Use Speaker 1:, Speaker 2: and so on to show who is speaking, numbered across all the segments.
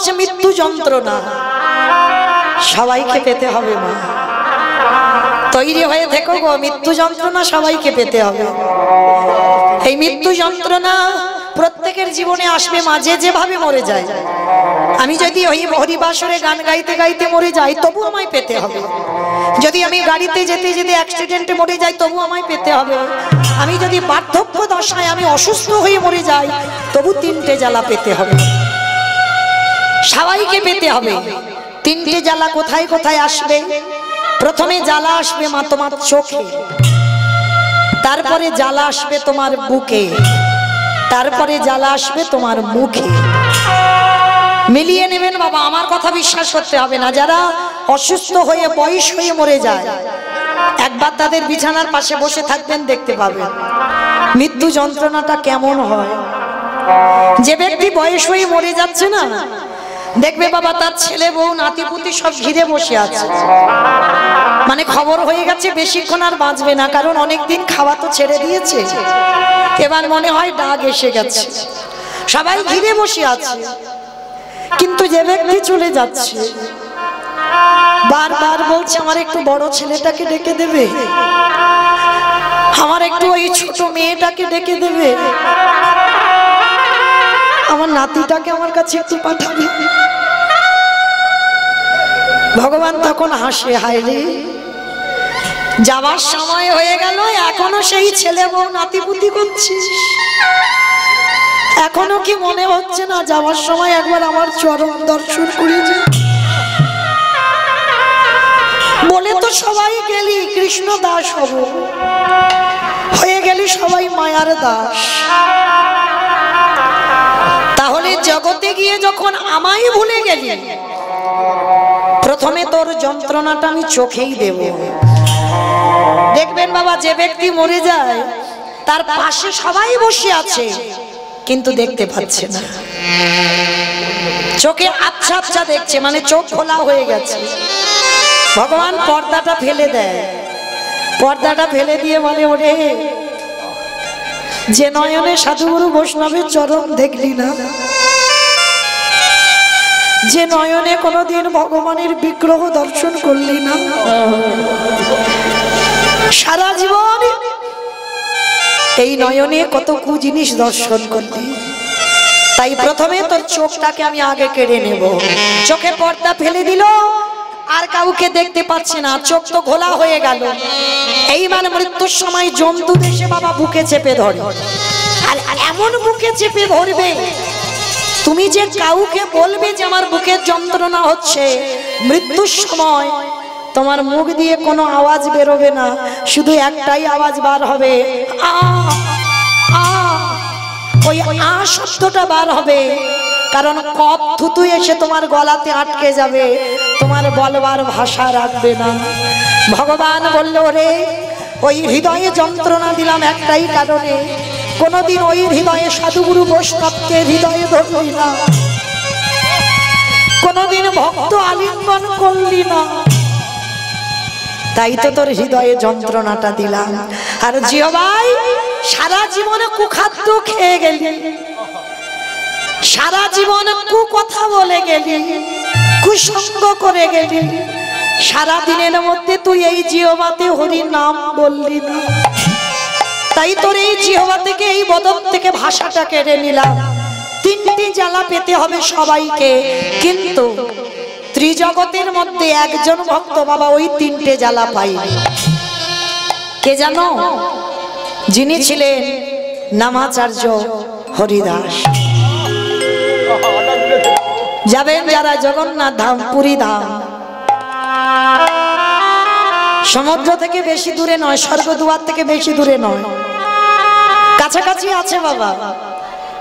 Speaker 1: হচ্ছে মৃত্যু যন্ত্রণা, সবাইকে পেতে হবে মা, তৈরি হয়ে থেকো গো, মৃত্যু যন্ত্রণা সবাইকে পেতে হবে। এই মৃত্যু যন্ত্রণা প্রত্যেকের জীবনে আসবে মা, যে যেভাবে মরে যায়। আমি যদি ওই হরিবাসরে গান গাইতে গাইতে মরে যাই তবু আমায় পেতে হবে, যদি আমি গাড়িতে যেতে যেতে অ্যাক্সিডেন্টে মরে যাই তবু আমায় পেতে হবে, আমি যদি বার্ধক্য দশায় আমি অসুস্থ হয়ে মরে যাই তবু তিনটে জ্বালা পেতে হবে, সবাইকে পেতে হবে। তিনটে জ্বালা কোথায় কোথায় আসবে? প্রথমে জ্বালা আসবে মা তোমার চোখে, তারপরে জ্বালা আসবে তোমার বুকে, তারপরে জ্বালা আসবে তোমার মুখে। মিলিয়ে নেবেন বাবা, আমার কথা বিশ্বাস করতে হবে না। যারা অসুস্থ হয়ে বয়স হয়ে মরে যায় একবার তাদের বিছানার পাশে বসে থাকবেন, দেখতে পাবেন মৃত্যু যন্ত্রণাটা কেমন হয়। যে ব্যক্তি বয়স হয়ে মরে যাচ্ছে না, দেখবে বাবা তার ছেলে বউ নাতিপুতি সব ঘিরে বসে আছে, মানে খবর হয়ে গেছে বেশিক্ষণ আর বাঁচবে না, কারণ অনেকদিন খাওয়া তো ছেড়ে দিয়েছে, এবার মনে হয় ডাক এসে গেছে, সবাই ঘিরে বসে আছে। কিন্তু যে ব্যক্তি চলে যাচ্ছে বারবার বলছে আমার একটু বড় ছেলেটাকে ডেকে দেবে, আমার একটু ওই ছোট মেয়েটাকে ডেকে দেবে, আমার নাতিটাকে আমার কাছে একটু পাঠাবে। ভগবান তখন হাসে, হায় রে যাবার সময় হয়ে গেল, এখনো সেই ছেলে বউ নাতিপুতি করছিস, এখনো কি মনে হচ্ছে না যাওয়ার সময় একবার আমার চরণ দর্শন করে যা? বলে তো সবাই গেলি কৃষ্ণ দাস হব, হয়ে গেলি সবাই মায়ার দাস, তাহলে জগতে গিয়ে যখন আমায় ভুলে গেলি, প্রথমে তোর যন্ত্রণাটা আমি চোখেই দেব। দেখবেন বাবা, যে ব্যক্তি মরে যায় তার পাশে সবাই বসে আছে কিন্তু দেখতে পাচ্ছে না, চোখে আচ্ছা আচ্ছা দেখছে, মানে চোখ খোলা হয়ে গেছে। ভগবান পর্দাটা ফেলে দেয়, পর্দাটা ফেলে দিয়ে বলে ওরে যে নয়নে সাধুগুরু বৈষ্ণবের চরণ দেখলি না, যে নয়নে কোনোদিন ভগবানের বিগ্রহ দর্শন করলি না, সারা জীবন এই নয়নে কত কু জিনিস দর্শন করলি, তাই প্রথমে তোর চোখটাকে আমি আগে কেড়ে নেব। চোখে পর্দা ফেলে দিল, আর কাউকে দেখতে পাচ্ছে না, চোখ তো ঘোলা হয়ে গেল। এইবার মৃত্যুর সময় জন্তু এসে বাবা বুকে চেপে ধরে, আর এমন বুকে চেপে ধরবে তুমি যে কাউকে বলবে যে আমার বুকের যন্ত্রণা হচ্ছে, মৃত্যুর সময় তোমার মুখ দিয়ে কোনো আওয়াজ বেরোবে না, শুধু একটাই আওয়াজ বার হবে, আ আ, ওই আ শব্দটা বার হবে, কারণ কফ থুতু এসে তোমার গলাতে আটকে যাবে, তোমার বলবার ভাষা রাখবে না। ভগবান বলল রে ওই হৃদয়ে যন্ত্রণা দিলাম একটাই কারণে, কোনদিন ওই হৃদয়ে সাধুগুরু বৈষ্ণবকে হৃদয়ে ধরলি না, কোনদিন ভক্ত আলিঙ্গন করলি না, তাই তো তোর হৃদয়ে যন্ত্রণাটা দিলাম। আর জিহ্বাই সারা জীবনে কুখাদ্য খেয়ে গেলি, সারা জীবন কুকথা বলে গেলি, কুসঙ্গ করে গেলি, সারা দিনের মধ্যে তুই এই জিহ্বাতে হরি নাম বললি না, তাই তোর এই জিহ্বা থেকে এই বদন থেকে ভাষাটা কেড়ে নিলাম। তিনটি জ্বালা পেতে হবে সবাইকে, কিন্তু ত্রিজগতের মধ্যে একজন ভক্ত বাবা ওই তিনটে জ্বালা পাই। কে জানো? যিনি ছিলেন নামাচার্য হরিদাস। যাবেন যারা জগন্নাথ ধাম, পুরী ধাম, সমুদ্র থেকে বেশি দূরে নয়, স্বর্গদুয়ার থেকে বেশি দূরে নয়, কাছাকাছি আছে বাবা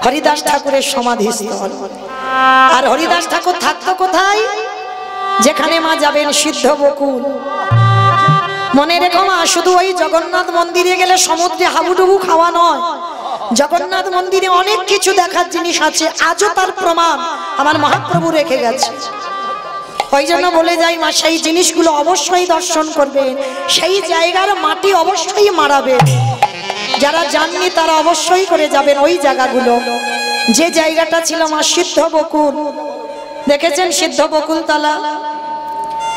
Speaker 1: হরিদাস ঠাকুরের সমাধিস্থল। আর হরিদাস ঠাকুর থাকতো কোথায়? যেখানে মা যাবেন সিদ্ধ বকুল। মনে রেখো মা, শুধু ওই জগন্নাথ মন্দিরে গেলে সমুদ্রে হাবুডুবু খাওয়া নয়, জগন্নাথ মন্দিরে অনেক কিছু দেখার জিনিস আছে, আজও তার প্রমাণ আমার মহাপ্রভু রেখে গেছে। ওই জন্য বলে যাই মা, সেই জিনিসগুলো অবশ্যই দর্শন করবে, সেই জায়গার মাটি অবশ্যই মারাবে। যারা জাননি তারা অবশ্যই করে যাবেন ওই জায়গাগুলো। যে জায়গাটা ছিল মা সিদ্ধ বকুল, দেখেছেন সিদ্ধ বকুলতলা?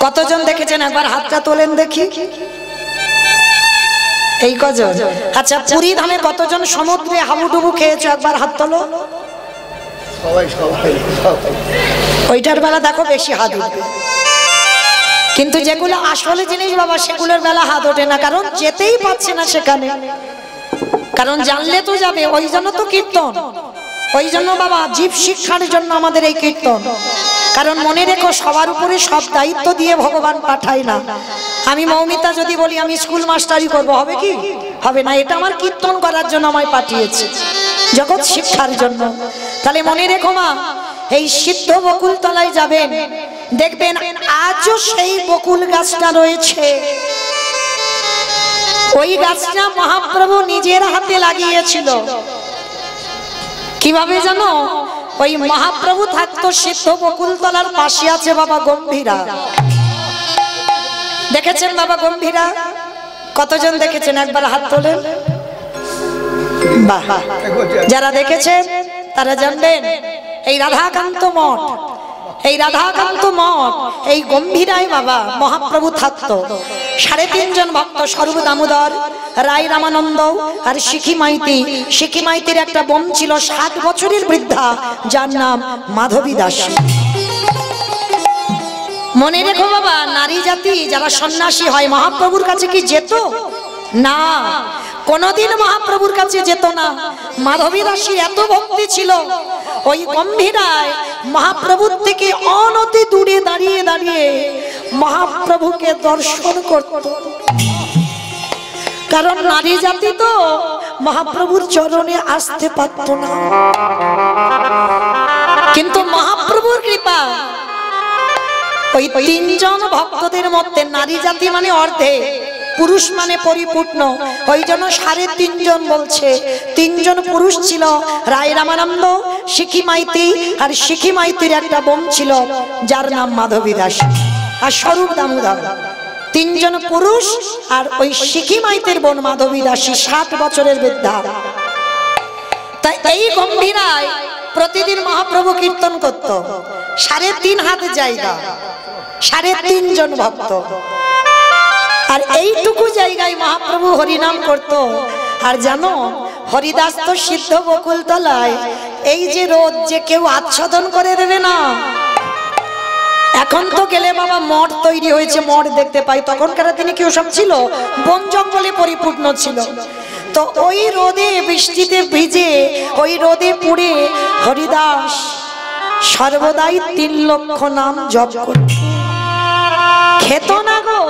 Speaker 1: কতজন দেখেছেন একবার হাতটা তোলেন দেখি। এই কজন? আচ্ছা, পুরী ধামে কতজন সমুদ্রে হাবুডুবু খেয়েছো একবার হাত তোলো। ওইটার বেলা দেখো বেশি হাত উঠবে, কিন্তু যেগুলো আসলে জিনিস বাবা সেগুলোর বেলা হাত ওঠে না, কারণ যেতেই পারছে না সেখানে। কারণ জানলে তো যাবে, ওই জন্য তো কীর্তন। ওই জন্য বাবা জীব শিক্ষার জন্য আমাদের এই কীর্তন। কারণ মনে রেখো, সবার উপরে সব দায়িত্ব দিয়ে ভগবান পাঠায় না। আমি মৌমিতা যদি বলি আমি স্কুল মাস্টারি করব, হবে কি? হবে না। এটা আমার কীর্তন করার জন্য আমায় পাঠিয়েছে, জগৎ শিক্ষার জন্য। তাহলে মনে রেখো মা, এই সিদ্ধ বকুল তলায় যাবেন, দেখবেন আজও সেই বকুল গাছটা রয়েছে। ওই গাছটা মহাপ্রভু নিজের হাতে লাগিয়েছিল। কিভাবে জানো? ওই মহাপ্রভু থাকতো সিদ্ধ বকুল তলার পাশে আছে বাবা গম্ভীরা। দেখেছেন বাবা গম্ভীরা? কতজন দেখেছেন একবার হাত তোলেন। বাহ, যারা দেখেছেন তারা জানবেন এই রাধাকান্ত মঠ, এই রাধাকান্ত মঠ, এই গম্ভীরায় বাবা মহাপ্রভু থাকতো। 3.5 জন ভক্ত, স্বরূপ দামোদর, রায় রামানন্দ আর শিখি মাইতি। শিখি মাইতির একটা বোন ছিল 7 বছরের বৃদ্ধা, যার নাম মাধবী দাসী। মনে রেখো বাবা, নারী জাতি যারা সন্ন্যাসী হয় মহাপ্রভুর কাছে কি যেত? না, কোনদিন মহাপ্রভুর কাছে যেত না। মাধবী দাসীর এত ভক্তি ছিল, ওই গম্ভীরায় মহাপ্রভুর থেকে অনতি দূরে দাঁড়িয়ে দাঁড়িয়ে মহাপ্রভুকে দর্শন করত। কারণ নারী জাতি তো মহাপ্রভুর চরণে আসতে পারত না। কিন্তু মহাপ্রভুর কৃপা, ওই 3 জন ভক্তদের মধ্যে নারী জাতি মানে অর্ধে, পুরুষ মানে পরিপূর্ণ। ওই জন্য 3.5 জন বলছে। 3 জন পুরুষ ছিল, রায় রামানন্দ, শিখি মাইতি আর শিখি মাইতির একটা বোন ছিল যার নাম মাধবী দাস আর স্বরূপ দামোদর। 3 জন পুরুষ আর ওই শিখি মাইতির বোন মাধবী দাসী, 7 বছরের বৃদ্ধা। তাই এই গম্ভীরায় প্রতিদিন মহাপ্রভু কীর্তন করত। 3.5 হাত জায়গা, 3.5 জন ভক্ত, আর এইটুকু জায়গায় মহাপ্রভু হরিনাম করত। আর জানো, হরিদাস তো সিদ্ধ বকুল তলায়, এই যে রোদ যে কেউ আচ্ছাদন করে দেবে না। এখন তো গেলে বাবা মঠ তৈরি হয়েছে, মঠ দেখতে পাই। তখনকার দিনে কেউ সব ছিল, বন জঙ্গলে পরিপূর্ণ ছিল। তো ওই রোদে বৃষ্টিতে ভিজে, ওই রোদে পুড়ে হরিদাস সর্বদাই 3 লক্ষ নাম জপ করত। খেত না গো,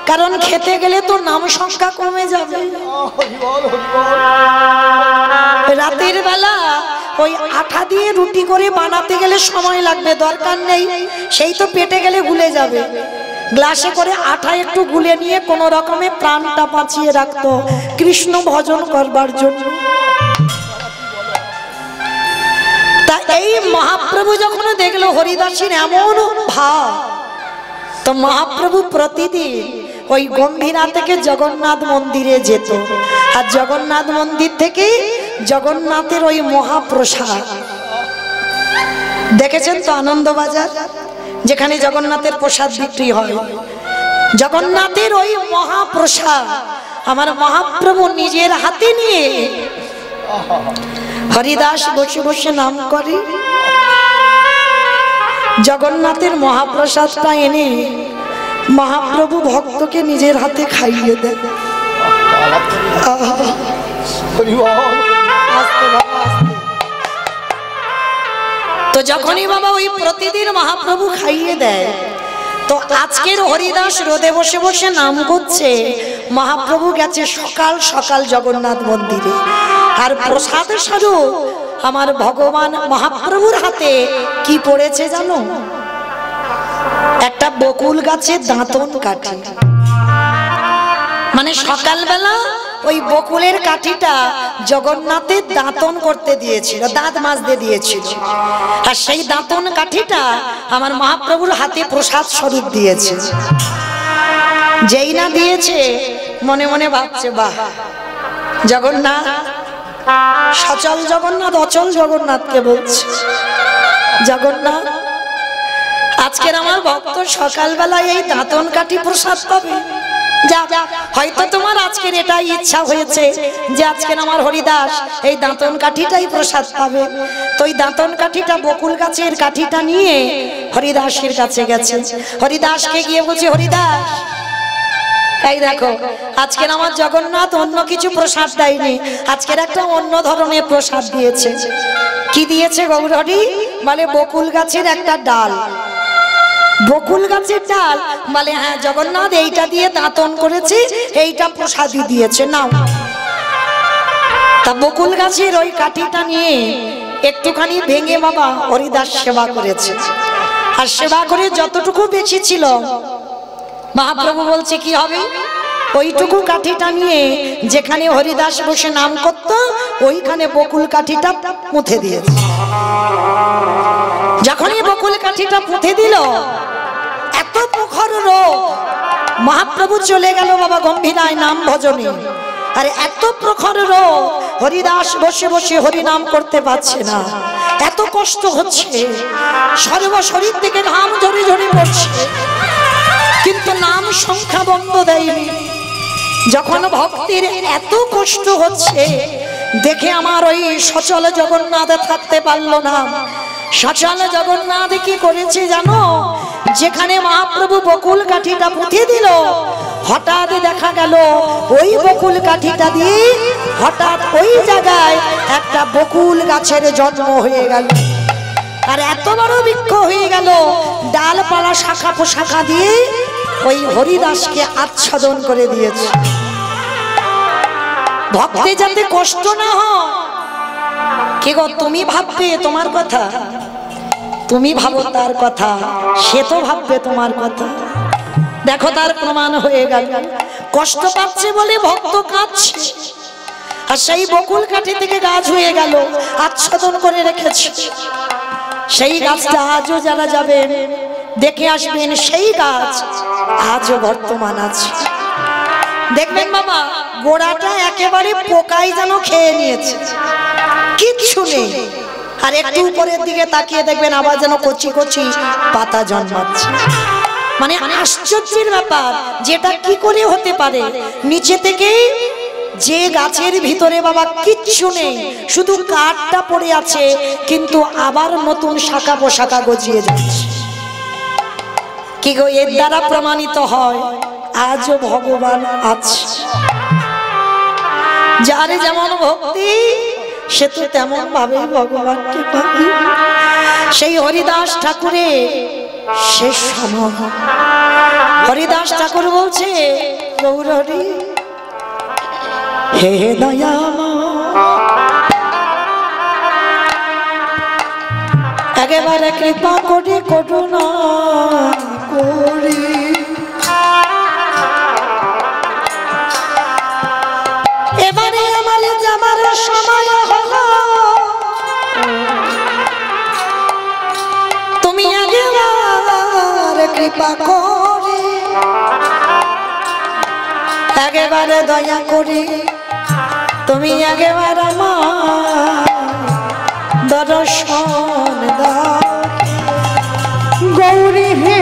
Speaker 1: কারণ খেতে গেলে তো নাম সংখ্যা কমে যাবে। রাতের বেলা ওই আঠা দিয়ে রুটি করে বানাতে গেলে সময় লাগবে, দরকার নেই, সেই তো পেটে গেলে গুলে যাবে। গ্লাসে করে আঠা একটু গুলে নিয়ে কোন রকমে প্রাণটা বাঁচিয়ে রাখতো কৃষ্ণ ভজন করবার জন্য। তা এই মহাপ্রভু যখন দেখলো হরিদাসীর এমন ভাব, তো মহাপ্রভু প্রতিদিন ওই গম্ভীরা থেকে জগন্নাথ মন্দিরে যেত। আর জগন্নাথ মন্দির থেকে জগন্নাথের ওই মহাপ্রসাদ দেখেছেন তো, আনন্দবাজার যেখানে জগন্নাথের প্রসাদ বিক্রি হয়, জগন্নাথের ওই মহাপ্রসাদ আমার মহাপ্রভু নিজের হাতে নিয়ে হরিদাস বসে বসে নাম করে। জগন্নাথের মহাপ্রসাদটা এনে মহাপ্রভু ভক্তকে নিজের হাতে খাইয়ে দেন। তো যখনই বাবা ওই প্রতিদিন মহাপ্রভু খাইয়ে দেয়, তো আজকের হরিদাস রোদে বসে বসে নাম করছে। মহাপ্রভু গেছে সকাল সকাল জগন্নাথ মন্দিরে, আর প্রসাদ স্বরূপ আমার ভগবান মহাপ্রভুর হাতে কি পড়েছে জানো? একটা বকুল গাছের দাঁতন কাঠি। মানে সকালবেলা ওই বকুলের কাঠিটা জগন্নাথের দাঁতন করতে দিয়েছিল, দাঁত মাজতে দিয়েছিল। আর সেই দাঁতন কাঠিটা আমার মহাপ্রভুর হাতে প্রসাদ স্বরূপ দিয়েছে। যেই না দিয়েছে মনে মনে ভাবছে, বাহ, জগন্নাথ, সচল জগন্নাথ অচল জগন্নাথকে বলছে, জগন্নাথ আজকের আমার ভক্ত সকালবেলায় এই দাঁতন কাঠি প্রসাদ পাবে। যা হয়তো তোমার আজকের এটাই ইচ্ছা হয়েছে যে আজকের আমার হরিদাস এই দাঁতন কাঠিটাই প্রসাদ পাবে। তো এই দাঁতন কাঠিটা বকুল গাছের কাঠিটা নিয়ে হরিদাসের কাছে গেছে। হরিদাসকে গিয়ে বলছে, হরিদাস এই দেখো আজকের আমার জগন্নাথ অন্য কিছু প্রসাদ দেয়নি, আজকের একটা অন্য ধরনের প্রসাদ দিয়েছে। কি দিয়েছে গৌরহরি? বলে বকুল গাছের একটা ডাল। বকুল গাছের ডাল? বলে হ্যাঁ জগন্নাথ এইটা দিয়ে দাঁতন করেছি, এইটা প্রসাদই দিয়েছে, নাও। তা বকুল গাছের ওই কাঠিটা নিয়ে একটুখানি ভেঙে বাবা হরিদাস সেবা করেছে। আর সেবা করে যতটুকু বেশি ছিল মহাপ্রভু বলছে কি হবে, ওইটুকু কাঠিটা নিয়ে যেখানে হরিদাস বসে নাম করত ওইখানে বকুল কাঠিটা পুঁতে দিয়েছে। যখনই বকুল কাঠিটা পুঁতে দিল, এত প্রখর রোগ, মহাপ্রভু চলে গেল বাবা গম্ভীরায় নাম ভজনে। আরে এত প্রখর রোগ, হরিদাস বসে বসে হরি নাম করতে পারছে না, এত কষ্ট হচ্ছে, সর্বশরীর থেকে ঘাম ঝরে ঝরে পড়ছে, কিন্তু নাম সংখ্যা বন্ধ দেয়নি। যখন ভক্তির এত কষ্ট হচ্ছে দেখে আমার ওই সচল জগন্নাথ থাকতে পারলো না। সচল জগন্নাথ কি করেছে জানো? যেখানে মহাপ্রভু বকুল কাঠিটা পুঁতে দিল, হঠাৎ দেখা গেল ওই বকুল কাঠিটা দিয়ে হঠাৎ ওই জায়গায় একটা বকুল গাছের জন্ম হয়ে গেল। আর এত বড় বৃক্ষ হয়ে গেল, ডালপালা শাখা পোশাখা দিয়ে ওই হরিদাসকে আচ্ছাদন করে দিয়েছে। ভক্তে যাতে কষ্ট না হয়। কি গো তুমি ভাববে তোমার কথা, তুমি ভাবো তার কথা, সে তো ভাববে তোমার কথা। দেখো তার প্রমাণ হয়ে গেল, কষ্ট পাচ্ছে বলে ভক্ত কাঁদছে, আর সেই বকুল কাঠি থেকে গাছ হয়ে গেল, আচ্ছাদন করে রেখেছে। সেই গাছটা আজও যারা যাবেন দেখে আসবেন, সেই গাছ আজও বর্তমান আছে। দেখবেন বাবা গোড়াটা একেবারে পোকাই যেন খেয়ে নিয়েছে, কিচ্ছু নেই। আর একটু উপরের দিকে তাকিয়ে দেখবেন আবার যেন কচি কচি পাতা জন্মাচ্ছে। মানে আশ্চর্যের ব্যাপার, যেটা কি করে হতে পারে? নিচে থেকে যে গাছের ভিতরে বাবা কিচ্ছু নেই, শুধু কাঠটা পড়ে আছে, কিন্তু আবার নতুন শাখা পোশাখা গজিয়ে যাচ্ছে। কি গো, এর দ্বারা প্রমাণিত হয় আজও ভগবান আছে। যার যেমন ভক্তি সে তো তেমন ভাবে ভগবানকে পাবে। সেই হরিদাস ঠাকুরের শেষ সময় হরিদাস ঠাকুর বলছে, গৌরহরি হে দয়াময়, একেবারে কৃপা করে করুণা করি এবারে আমার যাবার সময় হলো, তুমি একেবারে কৃপা করে একেবারে দয়া করে তুমি একেবারে আমার দর্শন দাও গৌরী হে।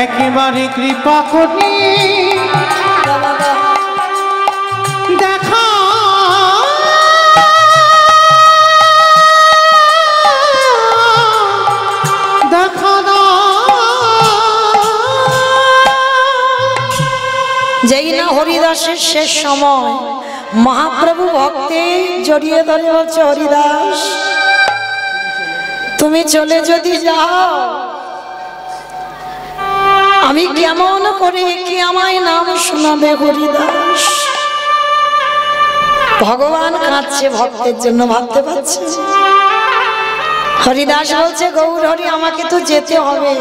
Speaker 2: একেবারে কৃপা করি দেখা দেখা
Speaker 1: যেই না হরিদাসের শেষ সময় মহাপ্রভু ভক্তে জড়িয়ে ধরে বলছে, হরিদাস তুমি চলে যদি যাও আমি কেমন করে কি আমায় নাম শোনাবে হরিদাস। ভগবান কাঁদছে ভক্তের জন্য, ভাবতে পারছে। হরিদাস বলছে, গৌরহরি আমাকে তো যেতে হবে,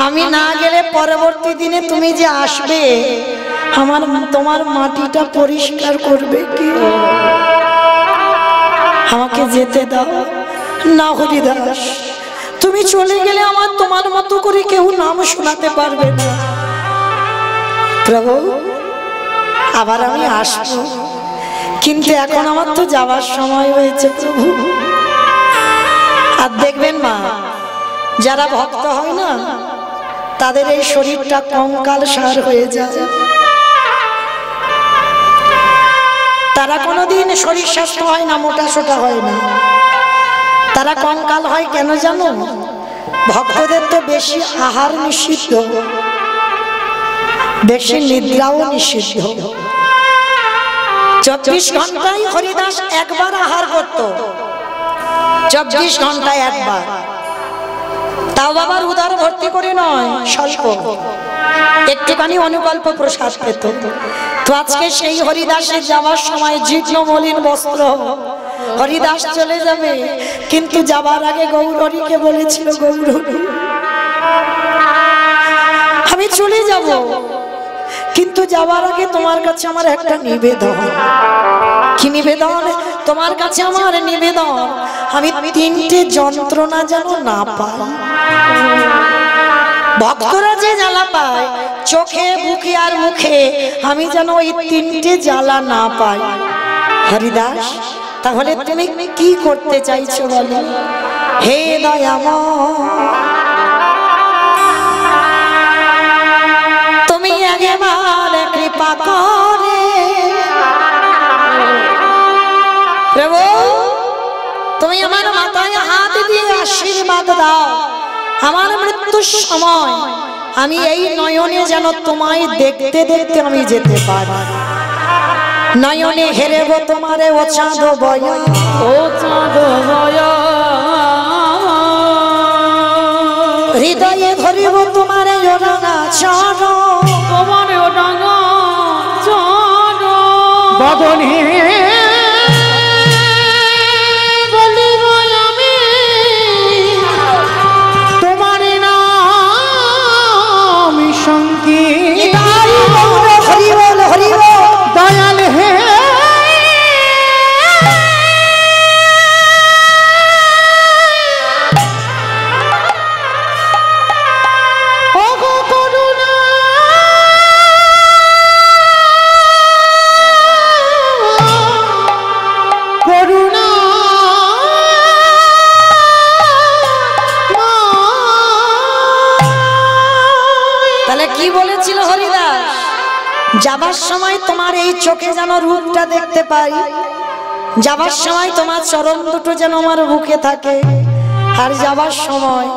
Speaker 1: আমি না গেলে পরবর্তী দিনে তুমি যে আসবে তোমার মাটিটা পরিষ্কার করবে কি? আমাকে যেতে দাও না হরিদাস, তুমি চলে গেলে আমার তোমার মতো করে কেউ নাম শোনাতে পারবে না। প্রভু আবার আমি আসবো, কিন্তু এখন আমার তো যাওয়ার সময় হয়েছে প্রভু। আর দেখবেন মা, যারা ভক্ত হয় না তাদের এই শরীরটা কঙ্কাল সার হয়ে যায়, তারা কোনোদিন শরীর স্বাস্থ্য হয় না, মোটা সোটা হয় না, তারা কঙ্কাল হয় কেন জানো? ভক্তদের তো বেশি আহার নিষিদ্ধ, বেশি নিদ্রাও নিষিদ্ধ। 24 ঘন্টায় হরিদাস একবার আহার করত, 24 ঘন্টায় একবার, তাও বাবার উদার ভর্তি করে নয়, স্বল্প একটুখানি অনুকল্প প্রসাদ পেত। তো আজকে সেই হরিদাসের যাওয়ার সময় জীর্ণ মলিন বস্ত্র, হরিদাস চলে যাবে, কিন্তু যাবার আগে গৌরহরিকে বলেছিল, গৌরহরি আমি চলে যাব, কিন্তু যাবার আগে তোমার কাছে আমার একটা নিবেদন। কি নিবেদন? তোমার কাছে আমার নিবেদন, আমি 3টে যন্ত্রণা যেন না পাই। ভক্তরা যে জ্বালা পায় চোখে, বুকে আর মুখে, আমি যেন ওই 3টে জ্বালা না পাই। হরিদাস তাহলে তুমি কি করতে চাইছো বলো? হে দয়াময়, তুমি একবার কৃপা করে প্রভু, তুমি আমার মাথায় হাত দিয়ে আশীর্বাদ দাও, আমার মৃত্যুর সময় আমি এই নয়নে যেন তোমায় দেখতে দেখতে আমি যেতে পারি। নয়নে হেরেব তোমারে ও চাঁদ বয়া, ও চাঁদ বয়া, হৃদয়ে ধরিব তোমারে ওরানা চরণ, তোমারে ওরানা চরণ,
Speaker 2: বদনে বলিব আমি তোমার নাম সংকীর্তন।
Speaker 1: হরি বল হরি বল,
Speaker 2: দয়াল হে
Speaker 1: যাবার সময় তোমার এই চোখে যেন রূপটা দেখতে পাই, যাবার সময় তোমার চরণ দুটো যেন আমার বুকে থাকে, আর যাবার সময়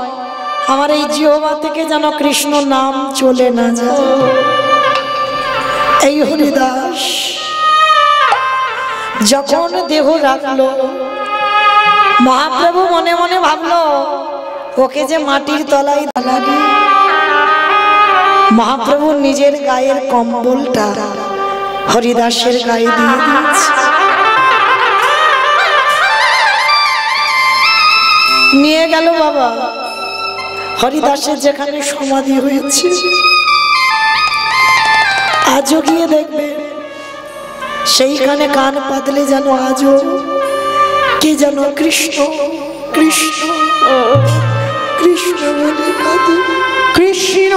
Speaker 1: আমার এই জিহ্বা থেকে যেন কৃষ্ণ নাম চলে না যায়। এই হরিদাস যখন দেহ রাখলো, মহাপ্রভু মনে মনে ভাবলো ওকে যে মাটির তলায় লাগে। মহাপ্রভু নিজের গায়ের কম্বলটা হরিদাসের গায়ে দিয়ে দিয়েছে, নিয়ে গেল বাবা হরিদাসের যেখানে সমাধি হয়েছে। আজও গিয়ে দেখবে সেইখানে কান পাতলে যেন আজও কে যেন কৃষ্ণ কৃষ্ণ কৃষ্ণ বলে কাঁদে।
Speaker 2: কৃষ্ণ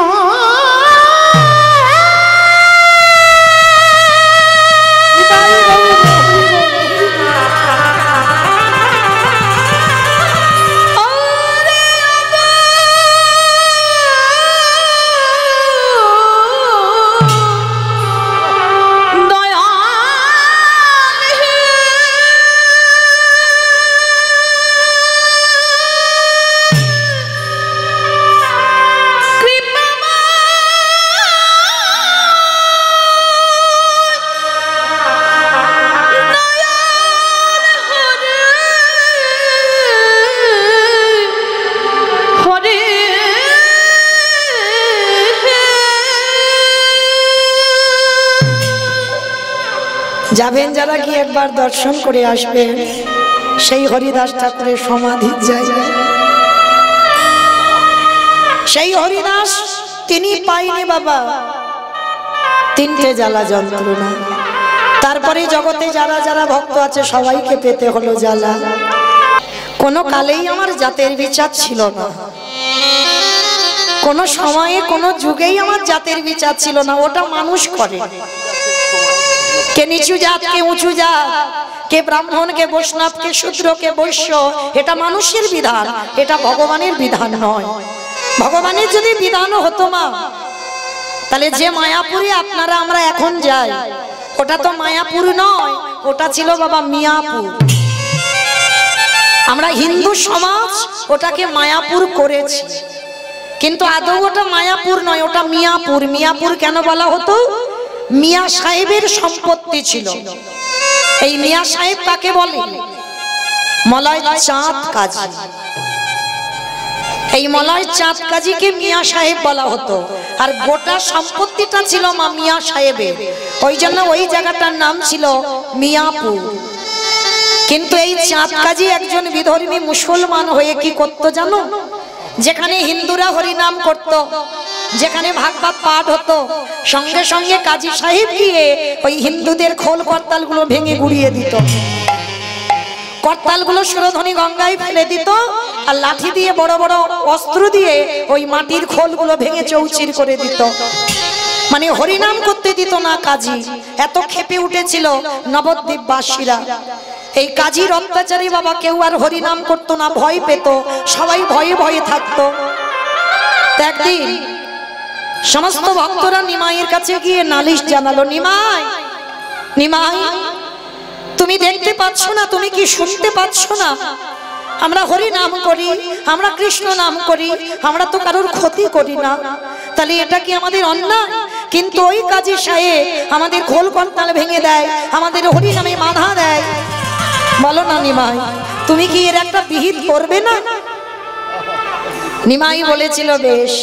Speaker 1: যাবেন যারা গিয়ে একবার দর্শন করে আসবেন সেই হরিদাস ঠাকুরের সমাধির জায়গায়। সেই হরিদাস তিনি পাইনি বাবা তিনটে জ্বালা যন্ত্রণা। তারপরে জগতে যারা যারা ভক্ত আছে সবাইকে পেতে হলো জ্বালা। কোনো কালেই আমার জাতের বিচার ছিল না, কোনো সময়ে কোনো যুগেই আমার জাতের বিচার ছিল না। ওটা মানুষ করে, কে নিচু জাত কে উঁচু জাত, কে ব্রাহ্মণ কে বৈষ্ণব কে শূদ্র কে বৈশ্য, এটা মানুষের বিধান, এটা ভগবানের বিধান নয়। ভগবানের যদি বিধানও হতো মা, তাহলে যে মায়াপুরে আপনারা আমরা এখন যাই ওটা তো মায়াপুর নয়, ওটা ছিল বাবা মিয়াপুর। আমরা হিন্দু সমাজ ওটাকে মায়াপুর করেছি, কিন্তু আদৌ ওটা মায়াপুর নয়, ওটা মিয়াপুর। মিয়াপুর কেন বলা হতো? মিয়া সাহেবের সম্পত্তি ছিল। এই মিয়া সাহেব কাকে বলে? মলয় চাঁদ কাজী। এই মলয় চাঁদ কাজীকে মিয়া সাহেব বলা হতো, আর গোটা সম্পত্তিটা ছিল মা মিয়া সাহেবের। ওই জন্য ওই জায়গাটার নাম ছিল মিয়াপুর। কিন্তু এই চাঁদ কাজী একজন বিধর্মী মুসলমান হয়ে কি করতো জানো? যেখানে হিন্দুরা হরিনাম করত, যেখানে ভাগবত পাঠ হতো, সঙ্গে সঙ্গে কাজী সাহেব গিয়ে ওই হিন্দুদের খোল করতালগুলো ভেঙে গুড়িয়ে দিত। করতালগুলো সুরধনী গঙ্গায় ফেলে দিত, আর লাঠি দিয়ে বড় বড় অস্ত্র দিয়ে ওই মাটির খোলগুলো ভেঙে চৌচির করে দিত। মানে হরিনাম করতে দিত না কাজী। এত ক্ষেপে উঠেছিল নবদ্বীপবাসীরা। এই কাজীর অত্যাচারী বাবা কেউ আর হরিনাম করতো না, ভয় পেত, সবাই ভয়ে ভয়ে থাকতো। একদিন সমস্ত ভক্তরা নিমাইয়ের কাছে গিয়ে নালিশ জানালো, নিমাই নিমাই তুমি দেখতে পাচ্ছ না, তুমি কি শুনতে পাচ্ছ না? আমরা হরি নাম করি, আমরা কৃষ্ণ নাম করি, আমরা তো কারোর ক্ষতি করি না, তাহলে এটা কি আমাদের অন্যায়? কিন্তু ওই কাজী সাহেব আমাদের খোল করতাল ভেঙে দেয়, আমাদের হরি নামে বাধা দেয়। বলো না নিমাই, তুমি কি এর একটা বিহিত করবে না? নিমাই বলেছিল, বেশ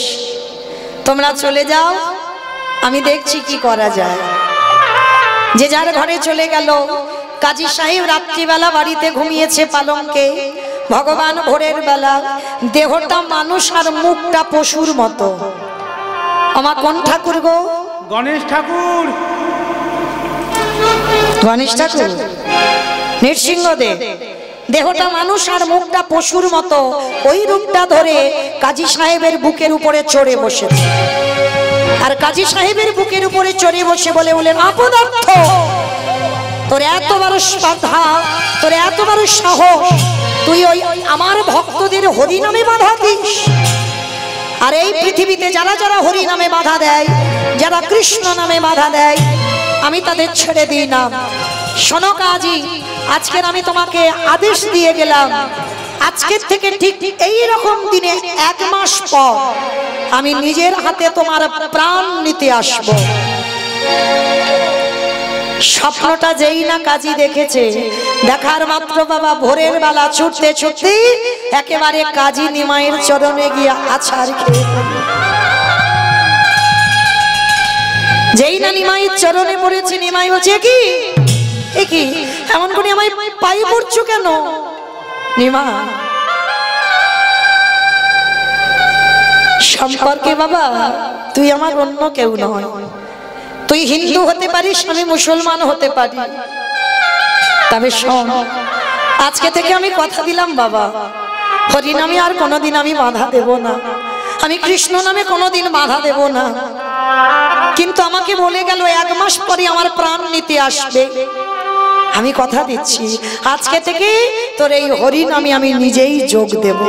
Speaker 1: তোমরা চলে যাও, আমি দেখছি কি করা যায়। যে যার ঘরে চলে গেল। কাজী সাহেব রাত্রিবেলা বাড়িতে ঘুমিয়েছে পালঙ্কে। ভগবান ভোরের বেলা, দেহটা মানুষ আর মুখটা পশুর মতো। আমার কোন ঠাকুর গো?
Speaker 2: গণেশ ঠাকুর।
Speaker 1: গণেশ ঠাকুর, নৃসিংহদেব। দেহটা মানুষ আর মুখটা পশুর মতো, ওই রূপটা ধরে কাজী সাহেবের বুকের উপরে চড়ে বসেছে। আর কাজী সাহেবের বুকের উপরে চড়ে বসে বলে বলেন, অপদার্থ, তোর এত বড় শ্রদ্ধা, তোর এত বড় সাহস, তুই ওই আমার ভক্তদের হরি নামে বাধা দিস? আর এই পৃথিবীতে যারা যারা হরি নামে বাধা দেয়, যারা কৃষ্ণ নামে বাধা দেয়, আমি তাদের ছেড়ে দিই না। শোনো কাজী, আজকের আমি তোমাকে আদেশ দিয়ে গেলাম, আজকের থেকে ঠিক এই রকম দিনে 1 মাস পর আমি নিজের হাতে তোমার প্রাণ নিতে আসব। স্বপ্নটা যেই না কাজী দেখেছে, দেখার মাত্র বাবা ভোরের বেলা ছুটতে ছুটতে একেবারে কাজী নিমাইয়ের চরণে গিয়ে আছাড় খেয়ে। যেই না নিমাইয়ের চরণে পড়েছে, নিমাই বলছে, কি কি এমন করে আমায় পায়ে পড়ছো কেন? নিমা সম্পর্কে বাবা তুই আমার অন্য কেউ নয়। তুই হিন্দু হতে পারিস, আমি মুসলমান হতে পারি, তবে শোন, আজকে থেকে আমি কথা দিলাম বাবা, হরিনামে আর কোনোদিন আমি বাধা দেব না, আমি কৃষ্ণ নামে কোনোদিন বাধা দেব না। কিন্তু আমাকে বলে গেল 1 মাস পরে আমার প্রাণ নিতে আসবে। আমি কথা দিচ্ছি, আজকে থেকে তোর এই হরিনামে আমি নিজেই যোগ দেব।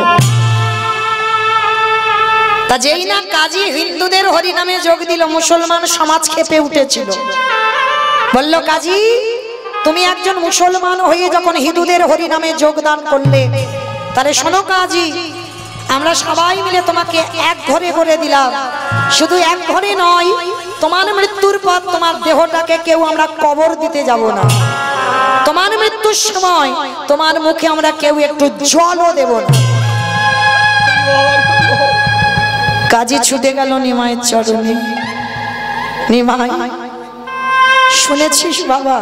Speaker 1: তা যেই না কাজী হিন্দুদের হরিনামে যোগ দিল, মুসলমান সমাজ ক্ষেপে উঠেছিল। বলল, কাজী তুমি একজন মুসলমান হয়ে যখন হিন্দুদের হরিনামে যোগদান করলে, তাহলে শোনো কাজী, আমরা সবাই মিলে তোমাকে এক ঘরে করে দিলাম। শুধু এক ঘরে নয়, তোমার মৃত্যুর পর তোমার দেহটাকে কেউ আমরা কবর দিতে যাব না। তোমার মৃত্যুর সময় তোমার মুখে আমরা কেউ একটু জলও দেব না। কাজী ছুটে গেল নিমাইয়ের চরণে। নিমাই, শুনেছিস বাবা,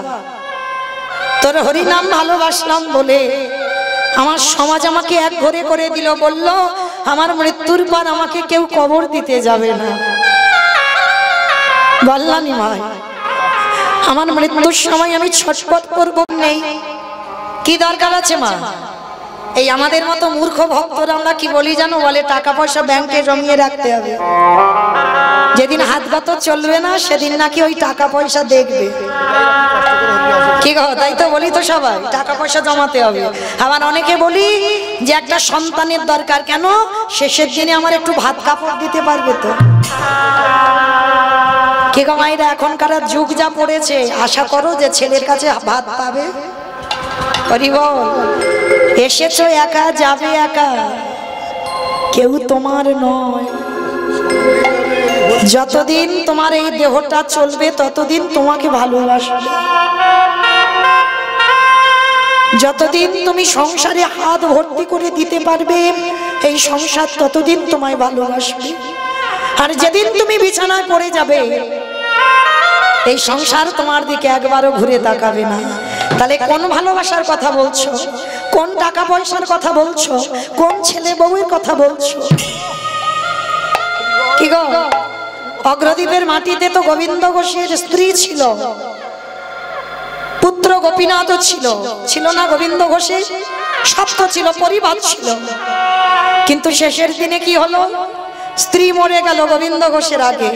Speaker 1: তোর হরিনাম ভালোবাসলাম বলে আমার সমাজ আমাকে এক ঘরে করে দিল, বলল আমার মৃত্যুর পর আমাকে কেউ কবর দিতে যাবে না। বললামই মা, আমার মৃত্যুর সময় আমি ছটফট করব নেই, কি দরকার আছে মা? এই আমাদের মতো মূর্খ ভক্তরা আমরা কি বলি জানো? বলে টাকা পয়সা ব্যাংকে জমিয়ে রাখতে হবে, যেদিন হাত গত চলবে না সেদিন নাকি ওই টাকা পয়সা দেখবে। কি গো, তাই তো বলি তো সবাই, টাকা পয়সা জমাতে হবে। আবার অনেকে বলি যে একটা সন্তানের দরকার, কেন? শেষের দিনে আমার একটু ভাত কাপড় দিতে পারবে তো। কি গো মায়েরা, এখনকার যুগ যা পড়েছে, আশা করো যে ছেলের কাছে ভাত পাবে। এসেছো একা, যাবে একা, কেউ তোমার নয়। যতদিন তোমার এই দেহটা চলবে ততদিন তোমাকে ভালোবাসবে। যতদিন তুমি সংসারে হাত ভর্তি করে দিতে পারবে এই সংসার ততদিন তোমায় ভালোবাসবে। আর যেদিন তুমি বিছানায় পড়ে যাবে এই সংসার তোমার দিকে একবারও ঘুরে তাকাবে না। তাহলে কোন ভালোবাসার কথা বলছো? কোন টাকা পয়সার কথা বলছো? কোন ছেলে বউয়ের কথা বলছো? কি গো, অগ্রদ্বীপের মাটিতে তো গোবিন্দ ঘোষের স্ত্রী ছিল, পুত্র গোপীনাথও ছিল, ছিল না গোবিন্দ ঘোষের? সব তো ছিল, পরিবার ছিল। কিন্তু শেষের দিনে কি হলো? স্ত্রী মরে গেল গোবিন্দ ঘোষের আগে।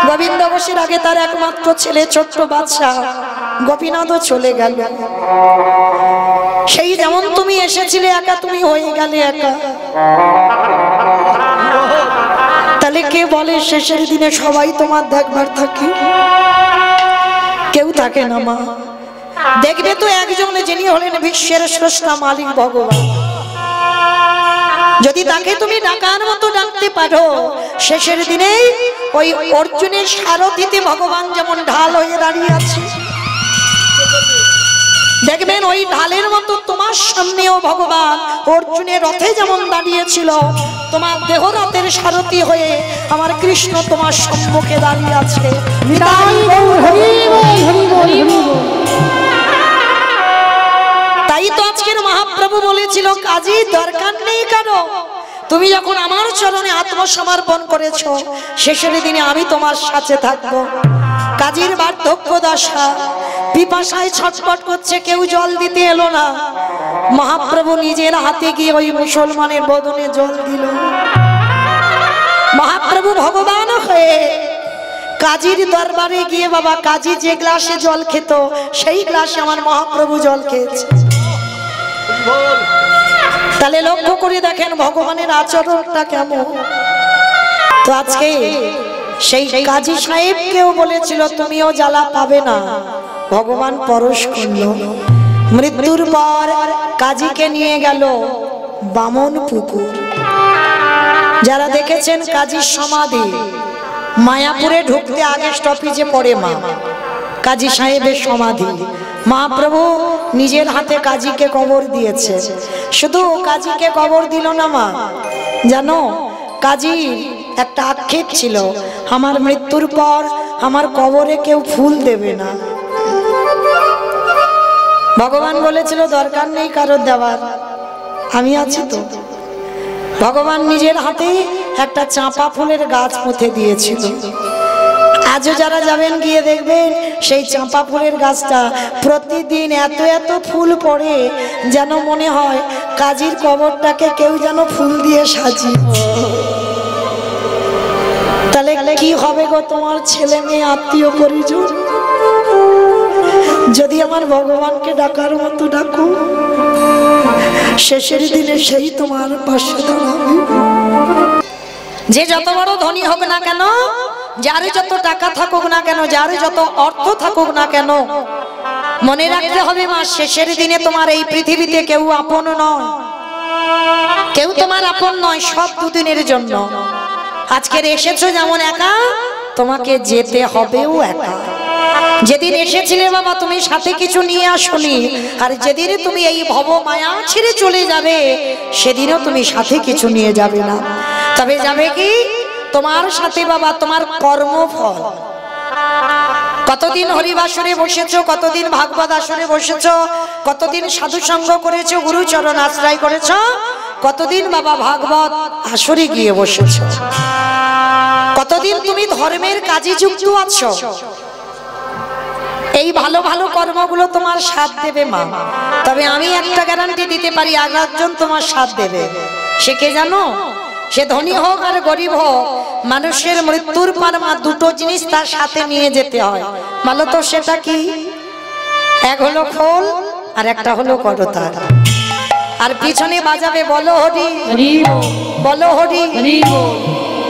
Speaker 1: গোবিন্দ ঘোষের আগে তার একমাত্র ছেলে ছোট্ট বাচ্চা গোপীনাথও চলে গেল। সেই যেমন তুমি এসেছিলে একা, তুমি হয়ে গেলে একা। তাহলে কে বলে শেষের দিনে সবাই তোমার দেখবার থাকে? কেউ থাকে না মা। দেখবে তো একজন, যিনি হলেন বিশ্বের স্রষ্টা মালিক ভগবান, যদি তাকে তুমি ডাকার মতো ডাকতে পারো, শেষের দিনে ওই অর্জুনের সারথিতে ভগবান যেমন ঢাল হয়ে দাঁড়িয়ে আছে, দেখবেন ওই ঢালের মতো তোমার সামনেও ভগবান অর্জুনের রথে যেমন দাঁড়িয়েছিল, তোমার দেহ রথের সারথি হয়ে আমার কৃষ্ণ তোমার সম্মুখে দাঁড়িয়ে আছে। তাই তো আজকের মহাপ্রভু বলেছিল, কাজী দরকার নেই কারো, তুমি যখন আমার চরণে আত্মসমর্পণ করেছো, শেষের দিনে আমি তোমার সাথে থাকবো। কাজীর বার্ধক্য দশা, পিপাসায় ছটফট করছে, কেউ জল দিতে এলো না। মহাপ্রভু নিজের হাতে গিয়ে ওই মুসলমানের বদনে জল দিল। মহাপ্রভু ভগবান হয়ে কাজীর দরবারে গিয়ে, বাবা কাজী যে গ্লাসে জল খেত সেই গ্লাসে আমার মহাপ্রভু জল খেয়েছে। তাহলে লক্ষ্য করে দেখেন ভগবানের আচরণটা কেমন। তো আজকে সেই কাজী সাহেবকেও বলেছিল তুমিও জ্বালা পাবে না, ভগবান পরশ করল। মৃত্যুর পর কাজীকে নিয়ে গেল বামন পুকুর। যারা দেখেছেন কাজীর সমাধি, মায়াপুরে ঢুকতে আগে স্টপেজে পড়ে মা কাজী সাহেবের সমাধি। মহাপ্রভু নিজের হাতে কাজীকে কবর দিয়েছে। শুধু কাজীকে কবর দিল না মা, জানো কাজীর একটা আক্ষেপ ছিল, আমার মৃত্যুর পর আমার কবরে কেউ ফুল দেবে না। ভগবান বলেছিল দরকার নেই কারোর দেওয়ার, আমি আছি তো। ভগবান নিজের হাতে একটা চাঁপা ফুলের গাছ পুঁতে দিয়েছিল। আজও যারা যাবেন গিয়ে দেখবেন সেই চাঁপা ফুলের গাছটা প্রতিদিন এত এত ফুল পড়ে, যেন মনে হয় কাজীর কবরটাকে কেউ যেন ফুল দিয়ে সাজিয়ে। তাহলে কি হবে গো তোমার ছেলে মেয়ে আত্মীয় পরিজন, যদি আমার ভগবানকে ডাকার মতো ডাকো, শেষের দিনে সেই তোমার পাশে দাঁড়াবে। যে যত বড় ধনী হোক না কেন, যার যত টাকা থাকুক না কেন, যার যত অর্থ থাকুক না কেন, মনে রাখতে হবে মা শেষের দিনে তোমার এই পৃথিবীতে কেউ আপন নয়, কেউ তোমার আপন নয়, সব দুদিনের জন্য। আজকের এসেছো যেমন একা, তোমাকে যেতে হবেও একা। যেদিন এসেছিলে বাবা তুমি সাথে কিছু নিয়ে আসোনি, আর যেদিন তুমি এই ভব মায়া ছেড়ে চলে যাবে সেদিনও তুমি সাথে কিছু নিয়ে যাবে না। তবে যাবে কি তোমার সাথে বাবা তোমার কর্মফল। কতদিন হরিবাসরে বসেছো, কতদিন ভাগবত আসরে বসেছো, কতদিন সাধু সঙ্গ করেছো, গুরুচরণ আশ্রয় করেছো, কতদিন বাবা ভাগবত আসরে গিয়ে বসেছ, কতদিন তুমি ধর্মের কাজে যুক্ত আছো। এই ভালো ভালো কর্মগুলো তোমার সাথ দেবে মা, তবে আমি একটা গ্যারান্টি দিতে পারি, আরেকজন তোমার সাথ দেবে। সে কে জানো? সে ধনী হোক আর গরিব হোক, মানুষের মৃত্যুর পর মা দুটো জিনিস তার সাথে নিয়ে যেতে হয়। বলো তো সেটা কি? এক হলো খোল আর একটা হলো করতাল। আর পিছনে বাজাবে বলো হরি বলো হরি।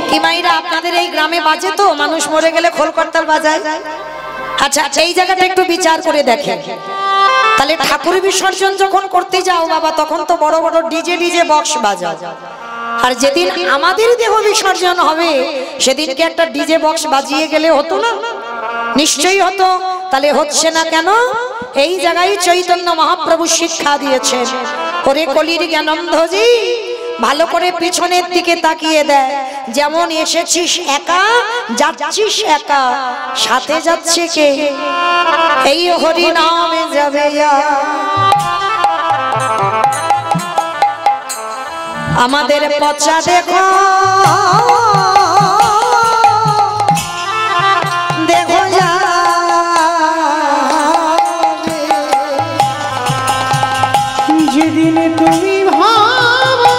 Speaker 1: কি মাইরা আপনাদের এই গ্রামে বাজে তো? মানুষ মরে গেলে খোল করতাল বাজায়। আচ্ছা, এই জায়গাটা একটু বিচার করে দেখেন। তাহলে ঠাকুর বিসর্জন যখন করতে যাও বাবা, তখন তো বড় বড় ডিজে বক্স বাজাও, আর যেদিন আমাদের দেহ বিসর্জন হবে সেদিনকে একটা ডিজে বক্স বাজিয়ে গেলে হতো না? নিশ্চয়ই হতো। তাহলে হচ্ছে না কেন? এই জায়গায় চৈতন্য মহাপ্রভু শিক্ষা দিয়েছেন, ওরে কলির জ্ঞানন্ধজি, ভালো করে পিছনের দিকে তাকিয়ে দেয়। যেমন এসেছিস একা, যাচ্ছিস একা, সাথে যাচ্ছে কে? এই হরি নামে যাবে। আমাদের পচা দেখো দেখো যা,
Speaker 2: যেদিন তুমি ভাবো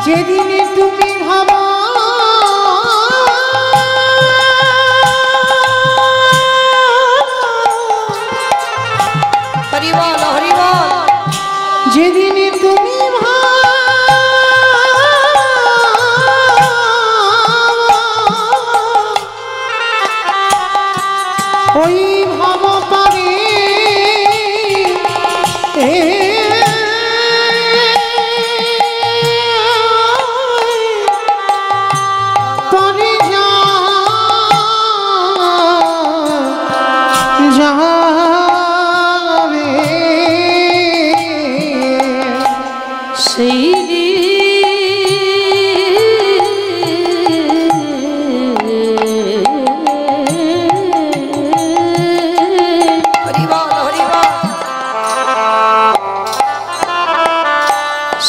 Speaker 2: যেদিন তুমি ভাবো
Speaker 1: হরি বল হরি বল।
Speaker 2: যেদিন তুমি ওই ভাব পারে পরে যাবে
Speaker 3: সেই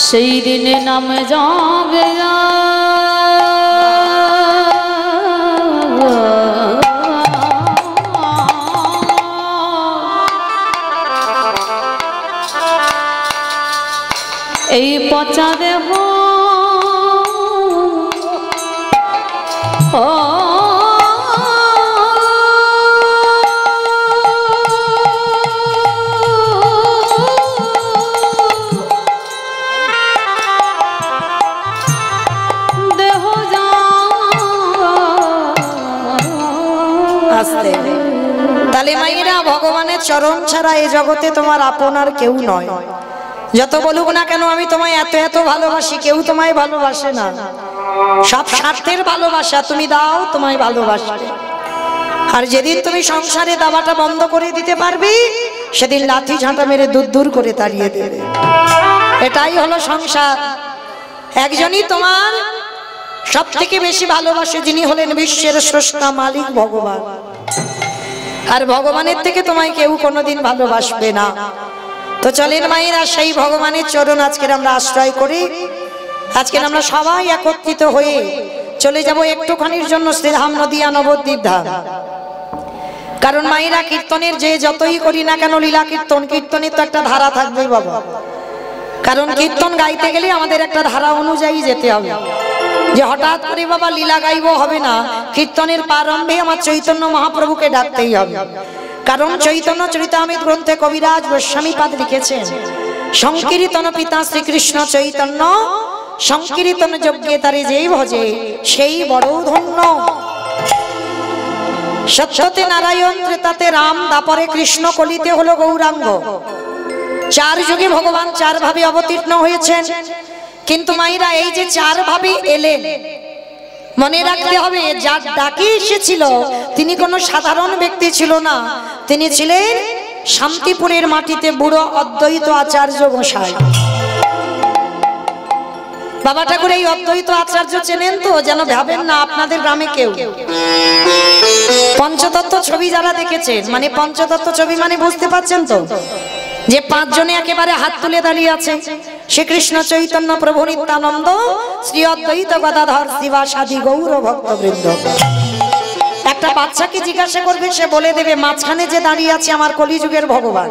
Speaker 3: সেই দিনে নাম যাবে এই পচা দেহ
Speaker 1: আসতে। তাহলে মায়েরা, ভগবানের চরণ ছাড়া এই জগতে তোমার আপন আর কেউ নয়। যত বলুক না কেন আমি তোমায় এত এত ভালোবাসি, কেউ তোমায় ভালোবাসে না। সব স্বার্থের ভালোবাসা, তুমি দাও তোমায় ভালোবাসবে। আর যেদিন তুমি সংসারে দাবাটা বন্ধ করে দিতে পারবি, সেদিন লাঠি ঝাঁটা মেরে দূর দূর করে তাড়িয়ে দেবে। এটাই হলো সংসার। একজনই তোমার সব থেকে বেশি ভালোবাসে, যিনি হলেন বিশ্বের স্রষ্টা মালিক ভগবান। আর ভগবানের থেকে তোমায় কেউ কোনোদিন ভালোবাসবে না। তো চলেন মায়েরা, সেই ভগবানের চরণ আজকের আমরা আশ্রয় করি। আজকের আমরা সবাই একত্রিত হয়ে চলে যাব একটুখানির জন্য শ্রীধাম নদিয়া নবদ্বীপ ধাম। কারণ মায়েরা, কীর্তনের যে যতই করি না কেন, লীলা কীর্তন, কীর্তনের তো একটা ধারা থাকবেই বাবা। কারণ কীর্তন গাইতে গেলে আমাদের একটা ধারা অনুযায়ী যেতে হবে। যে হঠাৎ করে বাবা লীলা গাইব হবে না, কীর্তনের প্রারম্ভে আমার চৈতন্য মহাপ্রভুকে ডাকতেই হবে। কারণ চৈতন্য চরিতামৃত গ্রন্থে কবিরাজ গোস্বামীপাদ লিখেছেন, সংকীর্তন পিতা শ্রীকৃষ্ণ চৈতন্য, সংকীর্তন যজ্ঞে তারে যেই ভজে সেই বড় ধন্য। সত্যতে নারায়ণ, ত্রেতাতে রাম, দাপরে কৃষ্ণ, কলিতে হলো গৌরাঙ্গ। চার যুগে ভগবান চার ভাবে অবতীর্ণ হয়েছেন। কিন্তু মায়েরা, এই যে চার ভাবে এলেন, মনে রাখতে হবে যার ডাকে এসেছিল তিনি কোনো সাধারণ ব্যক্তি ছিল না। তিনি ছিলেন শান্তিপুরের মাটিতে বুড়ো অদ্বৈত আচার্য গোসাই। বাবা ঠাকুর এই অদ্বৈত আচার্য চেনেন তো, যেন ভাবেন না আপনাদের গ্রামে কেউ। পঞ্চতত্ত্ব ছবি যারা দেখেছেন, মানে পঞ্চতত্ত্ব ছবি মানে বুঝতে পারছেন তো, যে পাঁচজনে একেবারে হাত তুলে দাঁড়িয়ে আছে, শ্রীকৃষ্ণ চৈতন্য প্রভু নিত্যানন্দ শ্রী অদ্বৈত গদাধর শিবাসাদি গৌর ভক্তবৃন্দ। একটা বাচ্চাকে জিজ্ঞাসা করবে, সে বলে দেবে মাঝখানে যে দাঁড়িয়ে আছে আমার কলিযুগের ভগবান।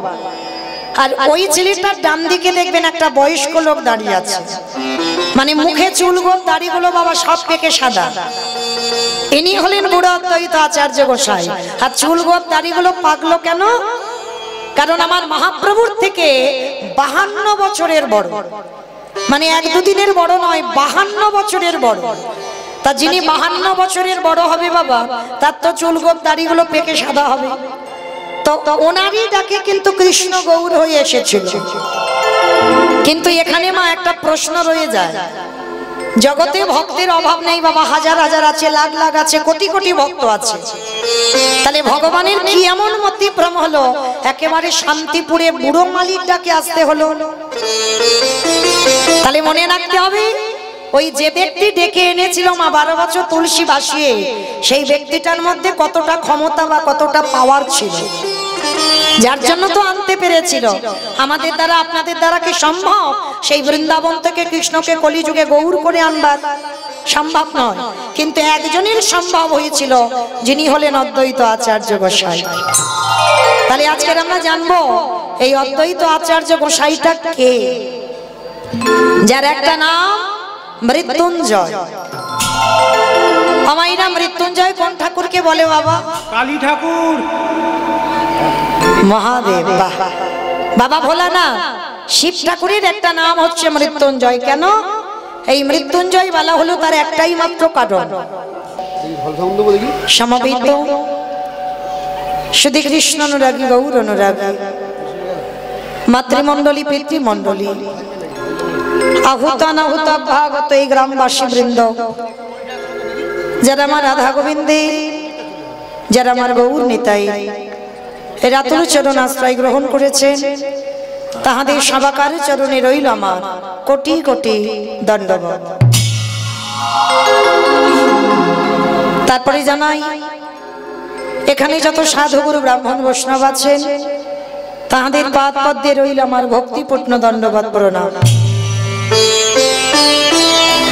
Speaker 1: আর ওই ছেলেটার ডান দিকে দেখবেন একটা বয়স্ক লোক দাঁড়িয়ে আছে, মানে মুখে চুলগোল দাড়িগুলো বাবা সব পেকে সাদা। ইনি হলেন বুড়ো অদ্বৈত আচার্য গোসাই। আর চুলগোল দাড়িগুলো পাকলো কেন? কারণ আমার মহাপ্রভুর থেকে 52 বছরের বড়, মানে এক দুদিনের বড় নয়, 52 বছরের বড়। তা যিনি 52 বছরের বড় হবে বাবা, তার তো চুলগোল দাড়িগুলো পেকে সাদা হবে। তো ওনারই ডাকে কিন্তু কৃষ্ণ গৌর হয়ে এসেছিল। কিন্তু এখানে মা একটা প্রশ্ন রয়ে যায়, জগতে ভক্তের অভাব নেই বাবা, হাজার হাজার আছে, লাখ লাখ আছে, কোটি কোটি ভক্ত আছে। তাহলে ভগবানের কি এমন মতিভ্রম হলো একেবারে শান্তিপুরে বুড়ো মালিক ডাকে আসতে হলো? তাহলে মনে রাখতে হবে, ওই যে ব্যক্তি ডেকে এনেছিল মা 12 বছর তুলসী ভাসিয়ে, সেই ব্যক্তিটার মধ্যে কতটা ক্ষমতা বা কতটা পাওয়ার ছিল, যার জন্য তো আনতে পেরেছিল। আমাদের দ্বারা আপনাদের দ্বারা কি সম্ভব সেই বৃন্দাবন থেকে কৃষ্ণকে কলিযুগে গৌর করে আনবার? সম্ভব নয়। কিন্তু একজনের সম্ভব হয়েছিল, যিনি হলেন অদ্বৈত আচার্য গোসাই। তাহলে আজকের আমরা জানবো এই অদ্বৈত আচার্য গোসাইটা কে, যার একটা নাম মৃত্যুঞ্জয়। আমাইরা মৃত্যুঞ্জয় কোন ঠাকুরকে বলে বাবা?
Speaker 2: কালী ঠাকুর,
Speaker 1: মহাদেব। বাবা ভোলা না, শিব ঠাকুরের একটা নাম হচ্ছে মৃত্যুঞ্জয়। কেন এই মৃত্যুঞ্জয় বলা হলো? তার একটাই মাত্র কারণ, সমবেত শুধু কৃষ্ণ অনুরাগী, গৌর অনুরাগী, মাতৃমণ্ডলী পিতৃমণ্ডলী, আহুত অনাহুত ভাগত এই গ্রামবাসী বৃন্দ, যারা আমার রাধা গোবিন্দে, যারা আমার গৌর নিতাই এর আতুল চরণ আশ্রয় গ্রহণ করেছেন, তাহাদের সবাকার চরণে রইল আমার কোটি কোটি দণ্ডবত। তারপরে জানাই, এখানে যত সাধুগুরু ব্রাহ্মণ বৈষ্ণব আছেন, তাহাদের পাদ পদ্মে রইল আমার ভক্তিপূর্ণ দণ্ডবত প্রণাম।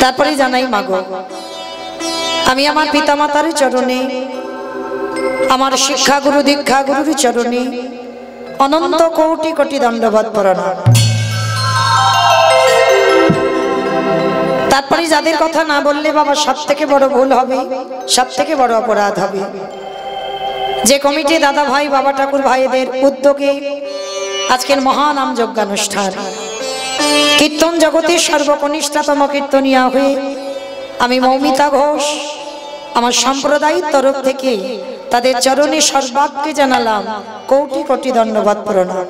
Speaker 1: তারপরে জানাই, মাগো আমি আমার পিতামাতার চরণে, আমার শিক্ষাগুরু দীক্ষাগুরুর চরণে অনন্ত কোটি কোটি দণ্ডবত প্রণাম। তারপরে যাদের কথা না বললে বাবা সব থেকে বড় ভুল হবে, সব থেকে বড় অপরাধ হবে। যে কমিটি দাদা ভাই বাবা ঠাকুর ভাইদের উদ্যোগে আজকের মহানাম যজ্ঞানুষ্ঠান, কীর্তন জগতের সর্বকনিষ্ঠতম কীর্তনিয়া হয়ে আমি মৌমিতা ঘোষ আমার সম্প্রদায়ের তরফ থেকে তাদের চরণে সর্বাগ্রে জানালাম কোটি কোটি দণ্ডবত প্রণাম।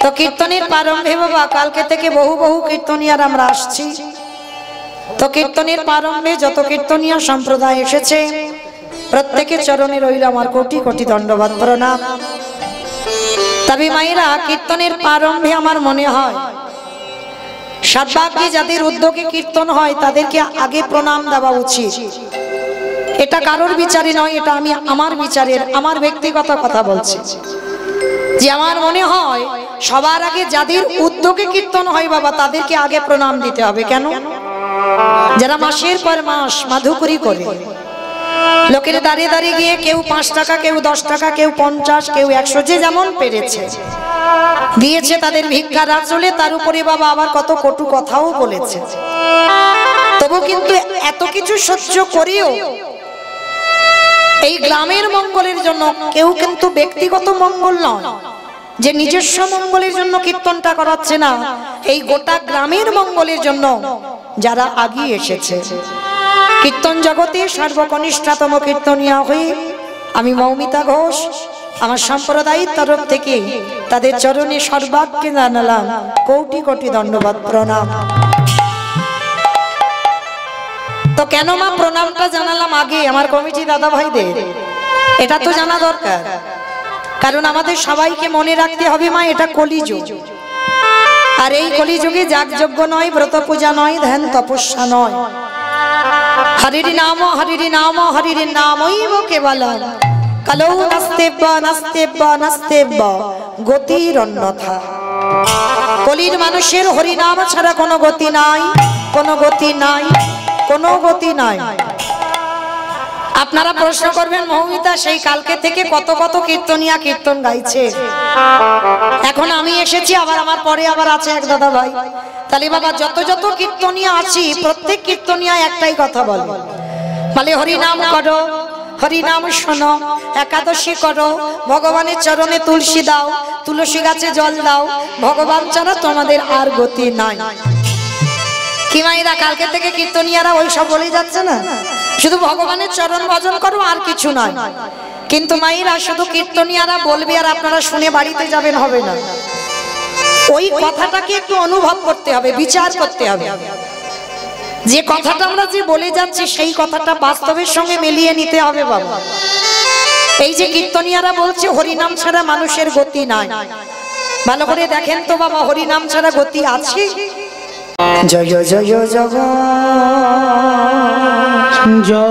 Speaker 1: তো কীর্তনের প্রারম্ভে বাবা কালকে থেকে বহু বহু কীর্তনিয়ার আমরা আসছি। তো কীর্তনের প্রারম্ভে যত কীর্তনিয়া সম্প্রদায় এসেছে, প্রত্যেকের চরণে রইল আমার কোটি কোটি দণ্ডবত প্রণাম। তবে মায়েরা, কীর্তনের প্রারম্ভে আমার মনে হয় সর্বাগ্রে যাদের উদ্যোগে কীর্তন হয় তাদেরকে আগে প্রণাম দেওয়া উচিত। এটা কারোর বিচারে নয়, এটা আমি আমার বিচারের, আমার ব্যক্তিগত কথা বলছি। যে আমার মনে হয় সবার আগে যাদের উদ্যোগে কীর্তন হয় বাবা, তাদেরকে আগে প্রণাম দিতে হবে। কেন? যারা মাসের পর মাস মাধুকরী করে, লোকের দাঁড়িয়ে দাঁড়িয়ে গিয়ে কেউ 5 টাকা, কেউ 10 টাকা, কেউ 50, কেউ 100, যে যেমন পেরেছে দিয়েছে, তাদের ভিক্ষার আঁচলে। তার উপরে বাবা আবার কত কটু কথাও বলেছে। তবু কিন্তু এত কিছু সহ্য করেও এই গ্রামের মঙ্গলের জন্য, কেউ কিন্তু ব্যক্তিগত মঙ্গল নয় যে নিজস্ব মঙ্গলের জন্য কীর্তনটা করাচ্ছে না, এই গোটা গ্রামের মঙ্গলের জন্য যারা আগিয়ে এসেছে। কীর্তন জগতে সর্বকনিষ্ঠতম কীর্তনিয়া হয়ে আমি মৌমিতা ঘোষ আমার সম্প্রদায়ের তরফ থেকে তাদের চরণে সর্বাগ্রে জানালাম কোটি কোটি দণ্ডবত প্রণাম। তো কেন মা প্রণামটা জানালাম আগে আমার কমিটি দাদা ভাইদের? এটা তো জানা দরকার, কারণ আমাদের সবাইকে মনে রাখতে হবে মা, এটা কলিযুগ। আর এই কলিযুগে যাগযজ্ঞ নয়, ব্রত পূজা নয়, ধ্যান তপস্যা নয়, হরির নাম হরির নাম হরির নামৈব কেবলম কলৌ নাস্তেব্য নাস্তেব্য নাস্তেব্য গতির অন্যথা। কলির মানুষের হরিনাম ছাড়া কোনো গতি নাই, কোনো গতি নাই, কোনো গতি নাই। আপনারা প্রশ্ন করবেন মৌমিতা সেই কালকে থেকে কত কত কীর্তনিয়া কীর্তন গাইছে, এখন আমি এসেছি আবার আমার পরে আবার আছে এক দাদা ভাই। তাহলে বাবা যত যত কীর্তনিয়া আছি প্রত্যেক কীর্তনিয়া একটাই কথা বলে, বলে হরিনাম করো, হরিনাম শোনো, একাদশী করো, ভগবানের চরণে তুলসী দাও, তুলসী গাছে জল দাও, ভগবান ছাড়া তোমাদের আর গতি নাই। কি মাইরা কালকে থেকে কীর্তনিয়ারা ওই সব বলেই যাচ্ছে না, শুধু ভগবানের চরণ ভজন করো আর কিছু নয়। কিন্তু মাইরা শুধু কীর্তনিয়ারা বলবে আর আপনারা শুনে বাড়িতে যাবেন হবে না, ওই কথাটাকে একটু অনুভব করতে হবে, বিচার করতে হবে। যে কথাটা আমরা যে বলে যাচ্ছি সেই কথাটা বাস্তবের সঙ্গে মিলিয়ে নিতে হবে বাবা। এই যে কীর্তনিয়ারা বলছে হরিনাম ছাড়া মানুষের গতি নাই, ভালো করে দেখেন তো বাবা হরিনাম ছাড়া গতি আছে? জয় জয় জয় জগৎ
Speaker 2: জয়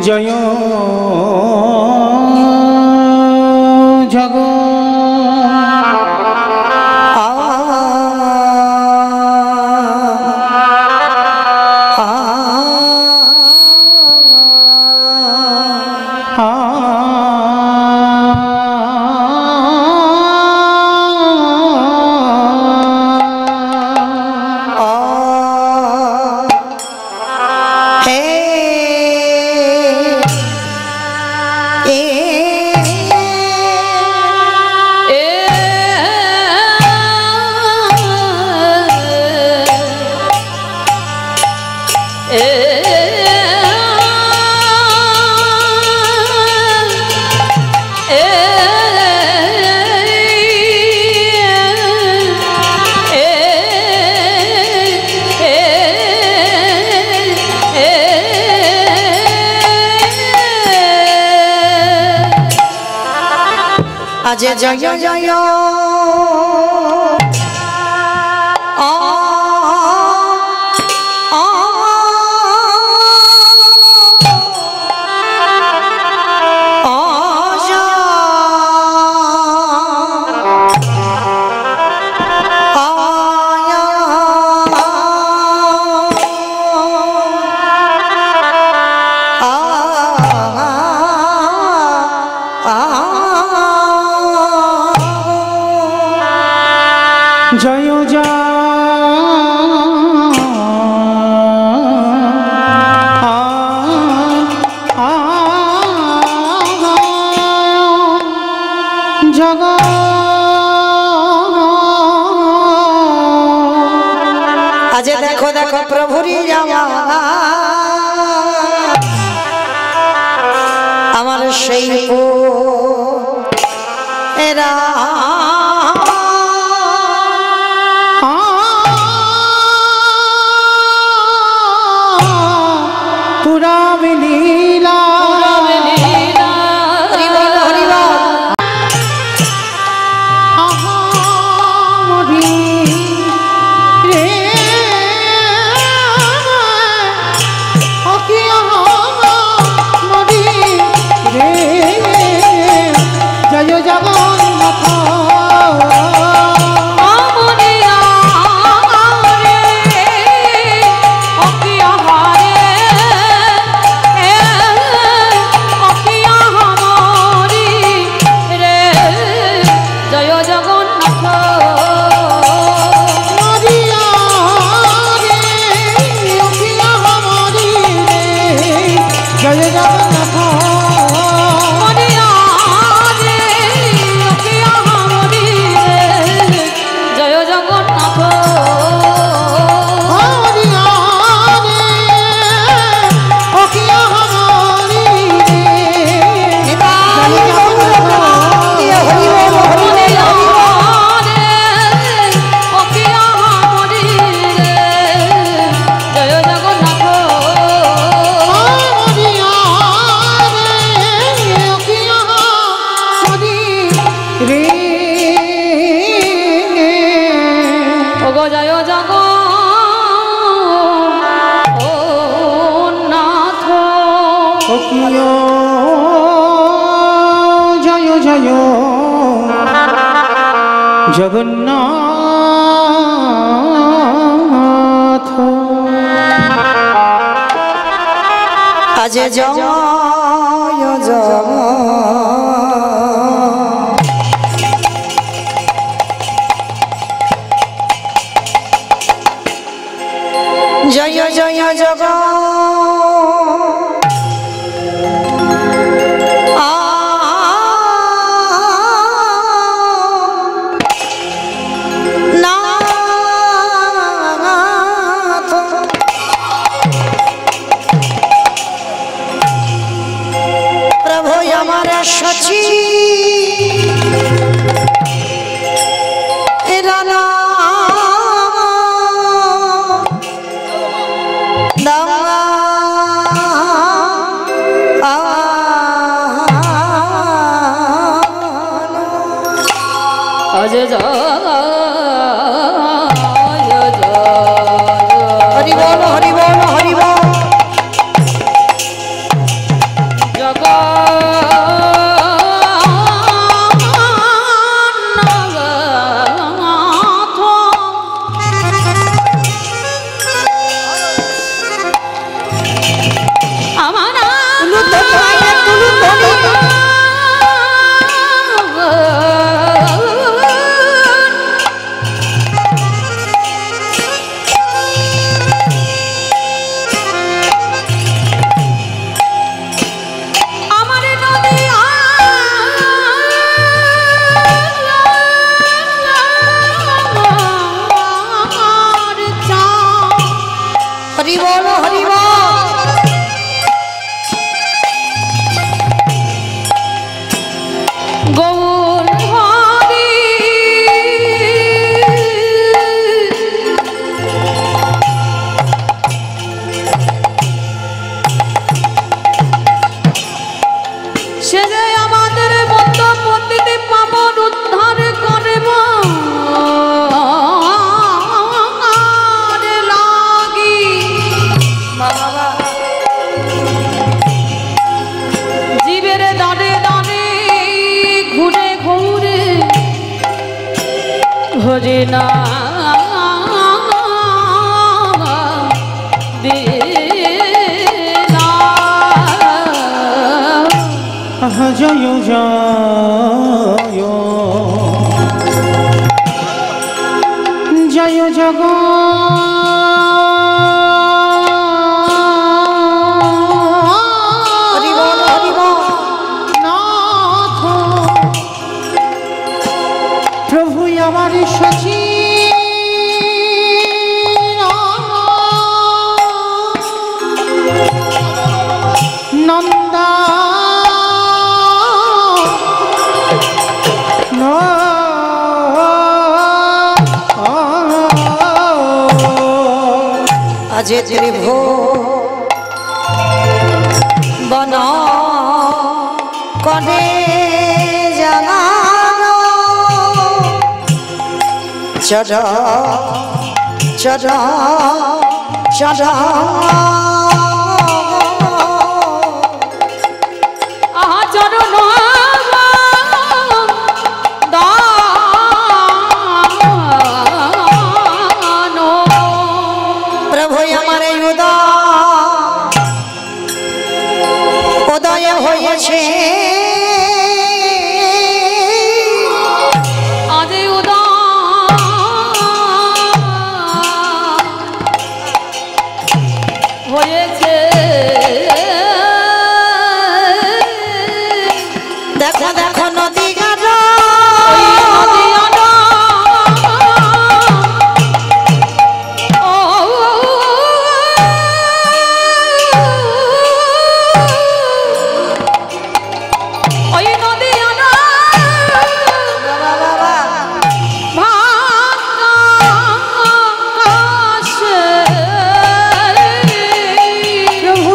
Speaker 2: জয় জগৎ
Speaker 1: আজ জয় জয়
Speaker 2: জয়
Speaker 1: আজ দেখো দেখো প্রভুরি যাওয়া আমার সেই এরা
Speaker 2: কিয় জয় জয় জগন্নাথ।
Speaker 1: আজ জয় জয় জয় জগ প্রভু আমার সচি
Speaker 3: আজ
Speaker 1: হরি বল হরি বল হরি বল হরি বল হরি বল
Speaker 3: গৌর হরি সে যে আমাদের মধ্য পতিতে পাবন উদ্ধার করব লাগি জীবের দাঁড়ে দাঁড়ে ঘুরে ঘুরে ভরে না
Speaker 2: জয় জয় জয় জগ
Speaker 1: হরি বল হরি বল
Speaker 2: নাথ। প্রভু আমার সচি নন্দা
Speaker 1: আজ ত্রিভু বন কনে জানানো চড় চড় চড়
Speaker 3: আহা চরণ
Speaker 1: প্রভু আমার উদয় হয়েছে
Speaker 3: আজ উদয় হয়েছে
Speaker 1: দেখো দেখো নদী গাড়
Speaker 2: প্রভু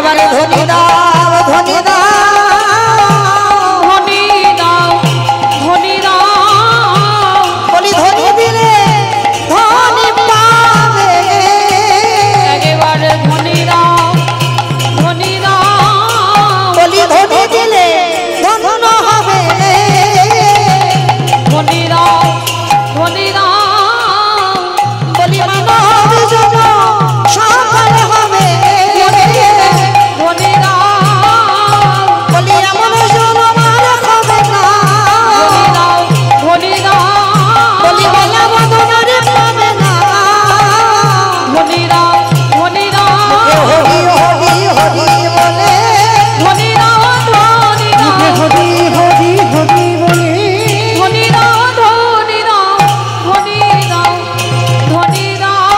Speaker 1: একেবারে ধনী দাও ধনী দাও
Speaker 3: ধনী দাও ধনী দাও
Speaker 1: বলি ধনী দিলে ধনী পাবে
Speaker 3: একেবারে ধনী দাও ধনী দাও
Speaker 1: বলি ধনী দিলে ধন্য হবে
Speaker 3: ধনী দাও ধনী দাও
Speaker 1: বলি মানব জন সফল হবে
Speaker 3: ধনী দাও
Speaker 1: বলি এমন জন আমার হবে না
Speaker 3: ধনী দাও ধনী দাও
Speaker 1: বলি বলা বদনারে পাবে না
Speaker 3: ধনী দাও ধনী দাও
Speaker 1: হরি হরি হরি বলে
Speaker 3: ধনী দাও ধনী দাও
Speaker 2: হরি হরি হরি বলে
Speaker 3: ধনী দাও ধনী দাও ধনী দাও ধনী দাও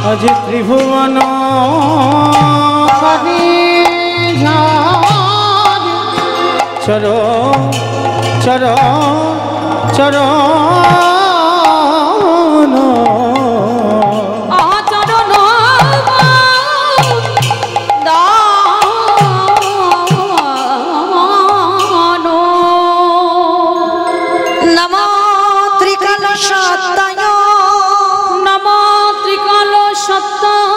Speaker 2: আজ ত্রিভুবন চর চর চর
Speaker 3: আচরণ দান
Speaker 1: নম ত্রিকাল সত্তায়
Speaker 3: নম ত্রিকাল সত্তায়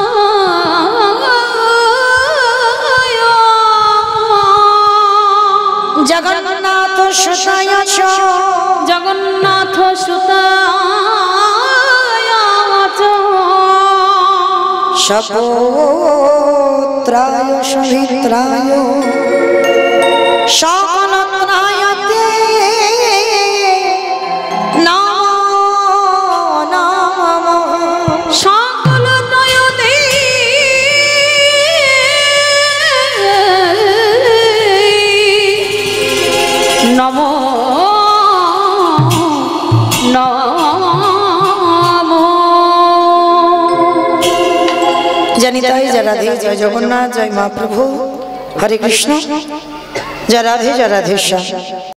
Speaker 1: জগন্নাথ সুতায়
Speaker 3: জগন্নাথ সুতায়
Speaker 1: সপুত্রায় সবিত্রায় সকলত্রায়তে নমো নমঃ
Speaker 3: সকল নয়তে নম নম
Speaker 1: জানি তাই জয় রাধে জয় জগন্নাথ জয় মহাপ্রভু হরে কৃষ্ণ জয় রাধে শ্যাম।